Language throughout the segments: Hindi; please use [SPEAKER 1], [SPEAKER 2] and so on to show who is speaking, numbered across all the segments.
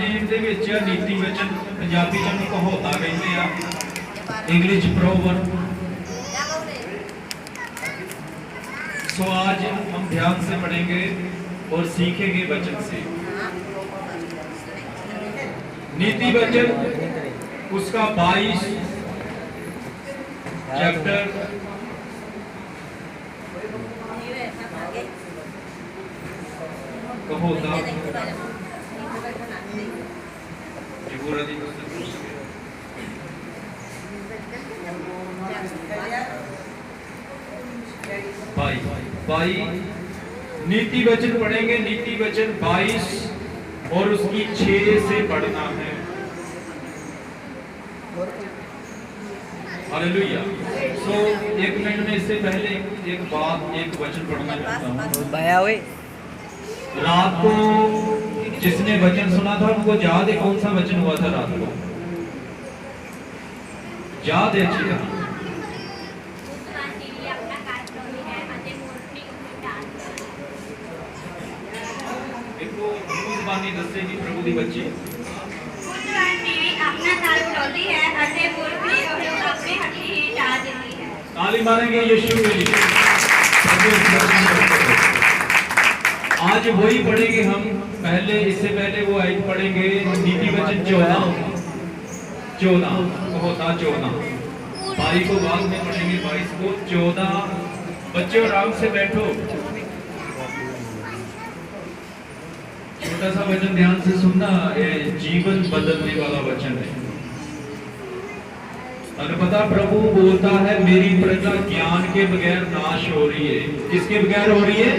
[SPEAKER 1] नेम ਦੇ ਵਿੱਚ नीति वचन पंजाबी च कहोता कहते हैं, इंग्लिश प्रोवर्ब। सो आज हम ध्यान से पढ़ेंगे और सीखेंगे वचन से। नीति वचन उसका 22 चैप्टर कहोता भाई नीति वचन पढ़ेंगे। नीति वचन 22 और उसकी 6 से पढ़ना है। हालेलुया। सो एक मिनट में इससे पहले एक बात, एक वचन पढ़ना चाहता हूँ। रात को जिसने वचन सुना था उनको याद है कौन सा वचन हुआ था रात को? याद है? अच्छी तरह दसेगी प्रभु दी बच्ची ताली मारेंगे यीशु के लिए। आज वही पढ़ेंगे हम। पहले इससे पहले वो आयत पढ़ेंगे नीति वचन 14 होता 14 22 को बाद में पढ़ेंगे। 22 को 14। बच्चों आराम से बैठो। छोटा सा वचन ध्यान से सुनना, ये जीवन बदलने वाला वचन है। और पता प्रभु बोलता है मेरी प्रजा ज्ञान के बगैर नाश हो रही है। किसके बगैर हो रही है?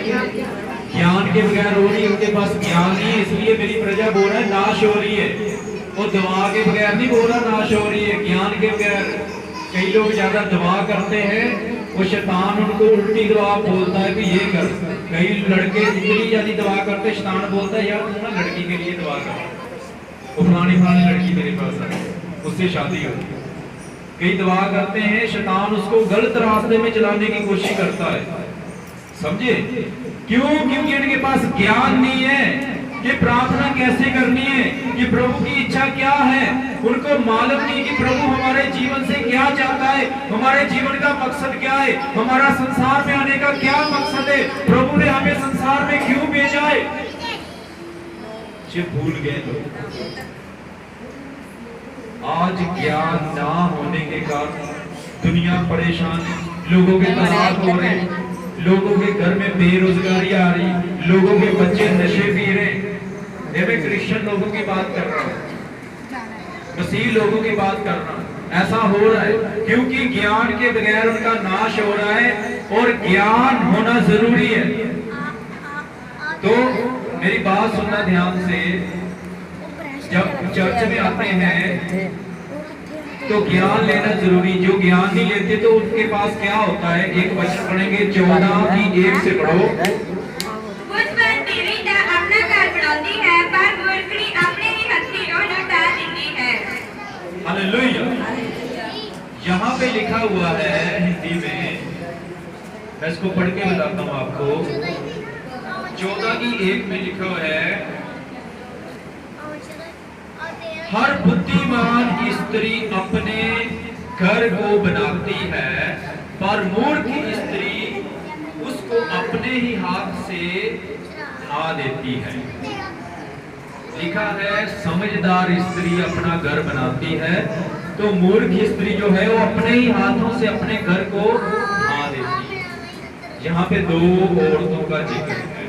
[SPEAKER 1] ज्ञान के बगैर हो रही है। उनके पास ज्ञान नहीं है, इसलिए मेरी प्रजा बोल रहा है नाश हो रही है। वो दवा के बगैर नहीं बोल रहा नाश हो रही है, ज्ञान के बगैर। कई लोग ज्यादा दवा करते हैं, वो शैतान उनको उल्टी दवा बोलता है कि ये कर। कई लड़के इतनी ज्यादा दवा करते, शैतान बोलता है यार तू ना लड़की के लिए दवा कर, वो फलानी लड़की मेरे पास है, उससे शादी हो। कई दवा करते हैं, शैतान उसको गलत रास्ते में चलाने की कोशिश करता है। समझे क्यों? क्योंकि इनके पास ज्ञान नहीं है कि प्रार्थना कैसे करनी है, कि प्रभु की इच्छा क्या है। उनको मालूम नहीं कि प्रभु हमारे जीवन से क्या चाहता है, हमारे जीवन का मकसद क्या है, हमारा संसार में आने का क्या मकसद है, प्रभु ने हमें संसार में क्यों भेजा है। भूल गए लोग। आज ज्ञान ना होने के कारण दुनिया परेशान है। लोगों के तलाक हो रहे, लोगों के घर में बेरोजगारी आ रही, लोगों के बच्चे नशे पी रहे। मैं क्रिश्चियन लोगों की बात कर रहा हूँ, मसीह लोगों की बात कर रहा हूँ। ऐसा हो रहा है क्योंकि ज्ञान के बगैर उनका नाश हो रहा है और ज्ञान होना जरूरी है। तो मेरी बात सुनना ध्यान से। जब चर्च में आते हैं तो ज्ञान लेना जरूरी। जो ज्ञान नहीं लेते तो उनके पास क्या होता है? एक वचन पढ़ेंगे 14 की 1 से पढ़ो। हालेलुया। यहाँ पे लिखा हुआ है हिंदी में, मैं इसको पढ़ के बताता हूँ आपको। 14 की 1 में लिखा हुआ है हर बुद्धिमान स्त्री अपने घर को बनाती है, पर मूर्ख स्त्री उसको अपने ही हाथ से ढा देती है। लिखा है समझदार स्त्री अपना घर बनाती है, तो मूर्ख स्त्री जो है वो अपने ही हाथों से अपने घर को ढा देती है। यहाँ पे 2 औरतों का जिक्र है।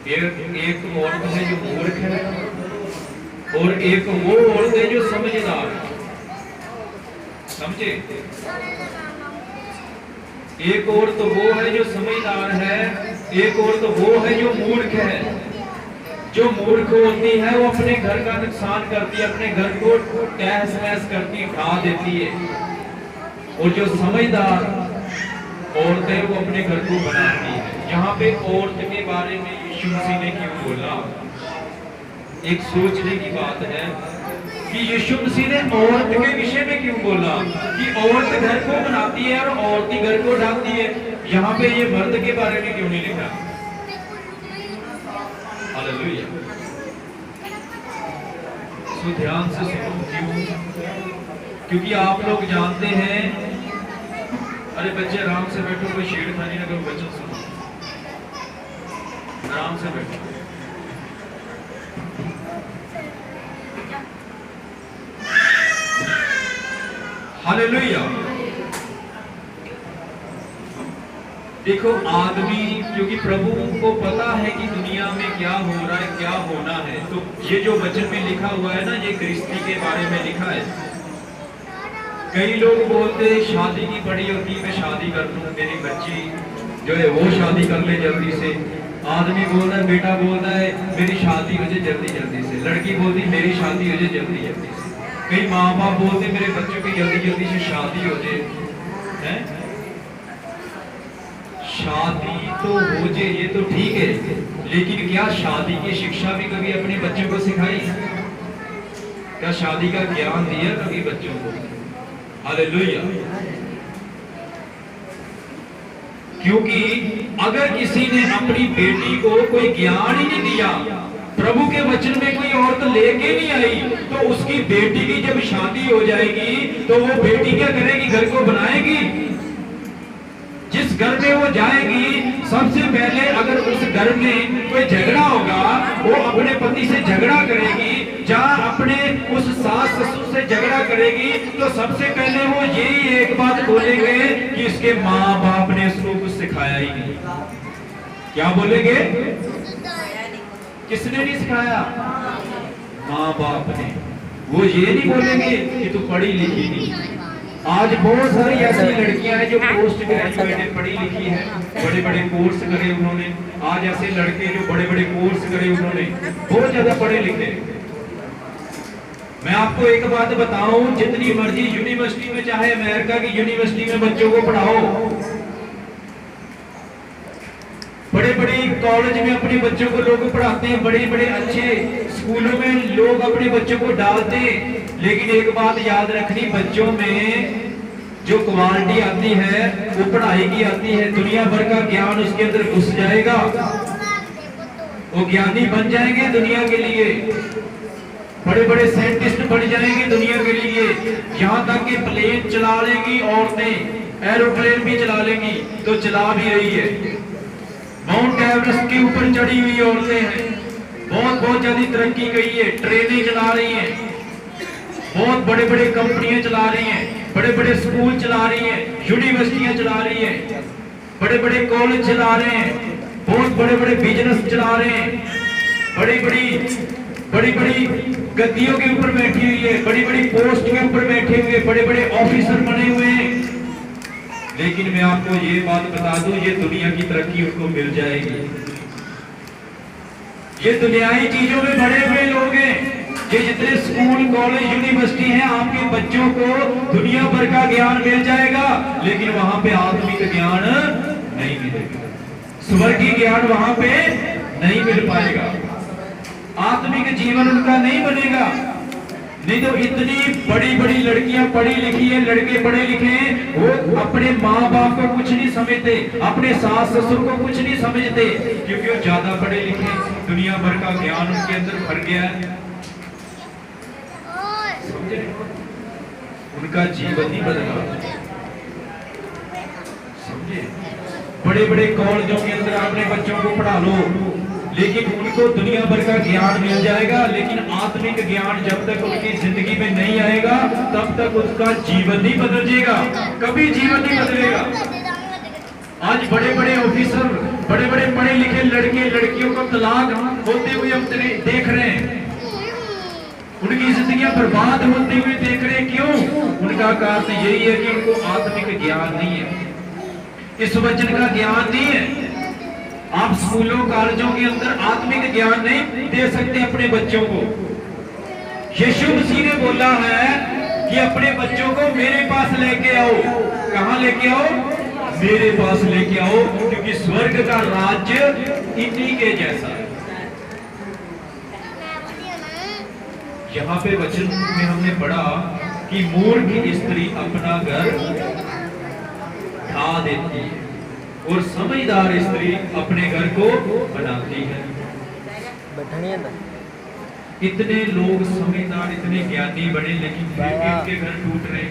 [SPEAKER 1] एक औरत है जो मूर्ख है और एक वो औरत है जो समझदार है। समझे? एक और तो वो है जो समझदार है, एक और तो वो है जो मूर्ख है। जो मूर्ख होती है वो अपने घर का नुकसान करती है, अपने घर को तहस नहस करती, ढा देती है। और जो समझदार औरत है वो अपने घर को बनाती है। यहाँ पे औरत के बारे में यीशु मसीह ने क्यों बोला? एक सोचने की बात है कि यीशु मसीह ने औरत के विषय में क्यों बोला कि औरत घर को बनाती है और औरत ही घर को ढाती है। यहाँ पे ये मर्द के बारे में क्यों नहीं लिखा? हालेलुया। तो ध्यान से सुनो। क्यों? क्योंकि आप लोग जानते हैं, अरे बच्चे आराम से बैठो, कोई छेड़खानी ना करो, बच्चों सुनो, आराम से बैठो। हालेलुया। देखो आदमी, क्योंकि प्रभु को पता है कि दुनिया में क्या हो रहा है, क्या होना है, तो ये जो वचन में लिखा हुआ है ना, ये गृहस्थी के बारे में लिखा है। कई लोग बोलते हैं शादी की बड़ी होती, मैं शादी कर लूं, मेरी बच्ची जो है वो शादी कर ले जल्दी से। आदमी बोलता है, बेटा बोलता है मेरी शादी हो जाए जल्दी जल्दी से, लड़की बोलती मेरी शादी हो जाए जल्दी जल्दी से। कई माँ बाप बोलते मेरे बच्चों की जल्दी जल्दी से शादी हो जाए। हैं? शादी तो हो जाए ये तो ठीक है, लेकिन क्या शादी की शिक्षा भी कभी अपने बच्चों को सिखाई? क्या शादी का ज्ञान दिया कभी बच्चों को? हालेलुया। क्योंकि अगर किसी ने अपनी बेटी को कोई ज्ञान ही नहीं दिया, प्रभु के वचन में कोई औरत लेके नहीं आई, तो उसकी बेटी की जब शादी हो जाएगी तो वो बेटी क्या करेगी? घर को बनाएगी। जिस घर में वो जाएगी, सबसे पहले अगर उस घर में कोई झगड़ा होगा, वो अपने पति से झगड़ा करेगी, जहां अपने उस सास ससुर से झगड़ा करेगी, तो सबसे पहले वो यही एक बात बोलेंगे कि इसके माँ बाप ने इसको कुछ सिखाया ही नहीं। क्या बोलेंगे? किसने नहीं सिखाया? माँ बाप ने। वो ये नहीं बोलेंगे कि तू पढ़ी लिखी नहीं। आज बहुत सारी ऐसी लड़कियां हैं जो पोस्ट ग्रेजुएटेड पढ़ी लिखी है, बड़े बड़े कोर्स करे उन्होंने। आज ऐसे लड़के जो बड़े बड़े कोर्स करे उन्होंने, बहुत ज्यादा पढ़े लिखे। मैं आपको एक बात बताऊं, जितनी मर्जी यूनिवर्सिटी में, चाहे अमेरिका की यूनिवर्सिटी में बच्चों को पढ़ाओ, बड़े बड़े कॉलेज में अपने बच्चों को लोग पढ़ाते हैं, बड़े बड़े अच्छे स्कूलों में लोग अपने बच्चों को डालते हैं, लेकिन एक बात याद रखनी, बच्चों में जो क्वालिटी आती है वो पढ़ाई की आती है। दुनिया भर का ज्ञान उसके अंदर घुस जाएगा, वो ज्ञानी बन जाएंगे दुनिया के लिए, बड़े बड़े साइंटिस्ट बन जाएंगे दुनिया के लिए। यहाँ तक कि प्लेन चला लेंगी औरतें, एरोप्लेन भी चला लेंगी, तो चला भी रही है। माउंट एवरेस्ट के ऊपर चढ़ी हुई औरतें हैं, बहुत ज्यादा तरक्की की है, ट्रेनें चला रही हैं, बहुत बड़े बड़े कंपनियां चला रही हैं, बड़े बड़े स्कूल चला रही हैं, यूनिवर्सिटियां चला रही हैं, बड़े बड़े कॉलेज चला रहे हैं, बहुत बड़े बड़े बिजनेस चला रहे हैं, बड़ी बड़ी गद्दियों के ऊपर बैठी हुई है, बड़ी बड़ी पोस्ट के ऊपर बैठे हुए बड़े बड़े ऑफिसर बने हुए हैं। लेकिन मैं आपको ये बात बता दूं, ये दुनिया की तरक्की उनको मिल जाएगी। ये दुनियाई चीजों में बड़े हुए लोग हैं। ये जितने स्कूल कॉलेज यूनिवर्सिटी हैं, आपके बच्चों को दुनिया भर का ज्ञान मिल जाएगा, लेकिन वहां पे आत्मिक ज्ञान नहीं मिलेगा, स्वर्गीय ज्ञान वहां पे नहीं मिल पाएगा, आत्मिक जीवन उनका नहीं बनेगा। नहीं तो इतनी बड़ी बड़ी लड़कियां पढ़ी लिखी है, लड़के पढ़े लिखे हैं, वो अपने माँ बाप को कुछ नहीं समझते, अपने सास ससुर को कुछ नहीं समझते, क्योंकि वो ज्यादा पढ़े लिखे, दुनिया भर का ज्ञान उनके अंदर भर गया है। समझे? उनका जीवन ही बदला। समझे? बड़े बड़े कॉलेजों के अंदर अपने बच्चों को पढ़ा लो, लेकिन उनको दुनिया भर का ज्ञान मिल जाएगा, लेकिन आत्मिक ज्ञान जब तक उनकी जिंदगी में नहीं आएगा, तब तक उसका जीवन नहीं बदलेगा, कभी जीवन नहीं बदलेगा। आज बड़े बड़े ऑफिसर, बड़े बड़े पढ़े लिखे लड़के लड़कियों को तलाक होते हुए हम देख रहे हैं, उनकी जिंदगियां बर्बाद होते हुए देख रहे हैं। क्यों? उनका कारण यही है कि उनको आत्मिक ज्ञान नहीं है, इस वचन का ज्ञान नहीं है। आप स्कूलों कॉलेजों के अंदर आत्मिक ज्ञान नहीं दे सकते अपने बच्चों को। यीशु मसीह ने बोला है कि अपने बच्चों को मेरे पास लेके आओ। कहां लेके आओ? मेरे पास लेके आओ, क्योंकि स्वर्ग का राज्य इन्हीं के जैसा है। यहाँ पे वचन में हमने पढ़ा कि मूर्ख स्त्री अपना घर ढा देती है और समझदार स्त्री अपने घर को बनाती है। इतने लोग समझदार, इतने ज्ञानी बने, लेकिन फिर भी उनके घर टूट रहे,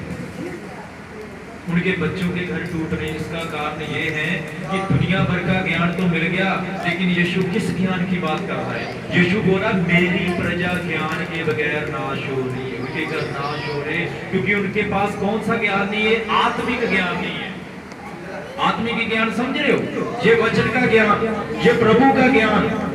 [SPEAKER 1] उनके बच्चों के घर टूट रहे। इसका कारण ये है कि दुनिया भर का ज्ञान तो मिल गया, लेकिन यीशु किस ज्ञान की बात कर रहा है? यीशु बोला मेरी प्रजा ज्ञान के बगैर नाश हो रही है। उनके घर नाश हो रहे क्योंकि उनके पास कौन सा ज्ञान नहीं है? आत्मिक ज्ञान नहीं है। आत्मिक ज्ञान समझ रहे हो? ये वचन का ज्ञान, ये प्रभु का ज्ञान।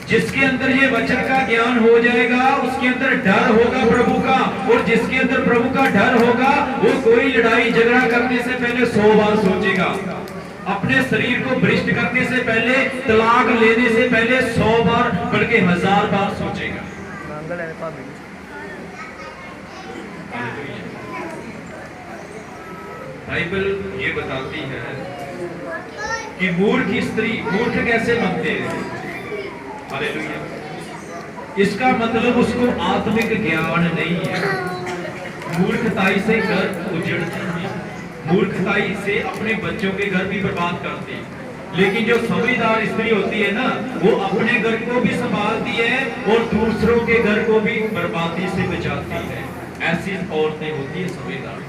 [SPEAKER 1] जिसके अंदर ये वचन का ज्ञान हो जाएगा, उसके अंदर डर होगा प्रभु का, और जिसके अंदर प्रभु का डर होगा वो कोई लड़ाई झगड़ा करने से पहले 100 बार सोचेगा। अपने शरीर को भ्रष्ट करने से पहले, तलाक लेने से पहले 100 बार बल्कि 1000 बार सोचेगा। बाइबल ये बताती है कि मूर्ख स्त्री, मूर्ख कैसे बनते हैं? हालेलुया। इसका मतलब उसको आत्मिक ज्ञान नहीं है। मूर्खताई से घर उजड़ते हैं, मूर्खताई से अपने बच्चों के घर भी बर्बाद करते हैं। लेकिन जो समझदार स्त्री होती है ना, वो अपने घर को भी संभालती है और दूसरों के घर को भी बर्बादी से बचाती है। ऐसी औरतें होती है समझदार।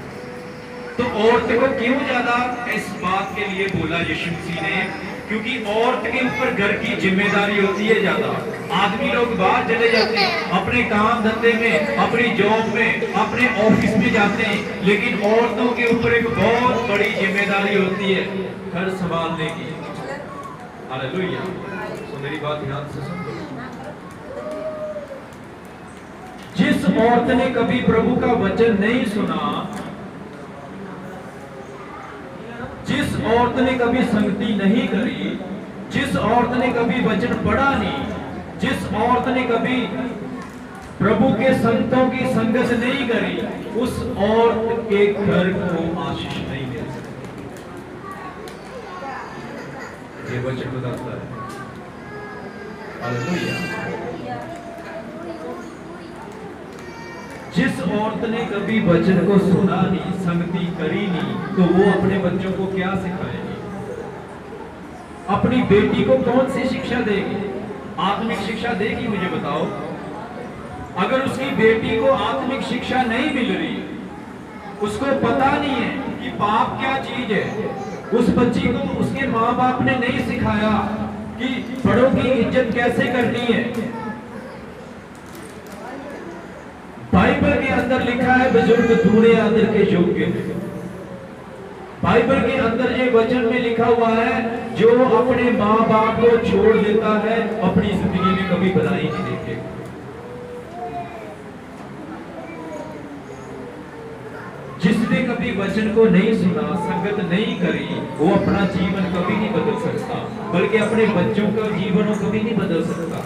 [SPEAKER 1] तो औरत को क्यों ज्यादा इस बात के लिए बोला यीशु मसीह ने? क्योंकि औरत के ऊपर घर की जिम्मेदारी होती है ज्यादा। आदमी लोग बाहर चले जाते हैं, अपने काम धंधे में, अपनी जॉब में, अपने ऑफिस में जाते हैं, लेकिन औरतों के ऊपर एक बहुत बड़ी जिम्मेदारी होती है घर संभालने की। हालेलुया। तो मेरी बात ध्यान से सुनो। जिस औरत ने कभी प्रभु का वचन नहीं सुना, जिस औरत ने कभी संगति नहीं करी, जिस औरत ने कभी वचन पढ़ा नहीं, जिस औरत ने कभी प्रभु के संतों की संगत नहीं करी, उस औरत के घर को आशीष नहीं मिल सकती। ये वचन बताता है। हालेलुया। जिस औरत ने कभी वचन को सुना नहीं, संगति करी नहीं, तो वो अपने बच्चों को क्या सिखाएगी? अपनी बेटी को कौन सी शिक्षा देगी? आत्मिक शिक्षा देगी? मुझे बताओ। अगर उसकी बेटी को आत्मिक शिक्षा नहीं मिल रही, उसको पता नहीं है कि पाप क्या चीज है, उस बच्ची को उसके माँ बाप ने नहीं सिखाया कि बड़ों की इज्जत कैसे करनी है। बाइबल के अंदर लिखा है बुजुर्ग दूल्हे आदर के योग्य हैं। बाइबल के अंदर ये वचन में लिखा हुआ है, जो अपने माँ बाप को छोड़ देता है अपनी जिंदगी में कभी भलाई नहीं देखेगा। जिसने कभी वचन को नहीं सुना, संगत नहीं करी, वो अपना जीवन कभी नहीं बदल सकता, बल्कि अपने बच्चों का जीवन कभी नहीं बदल सकता।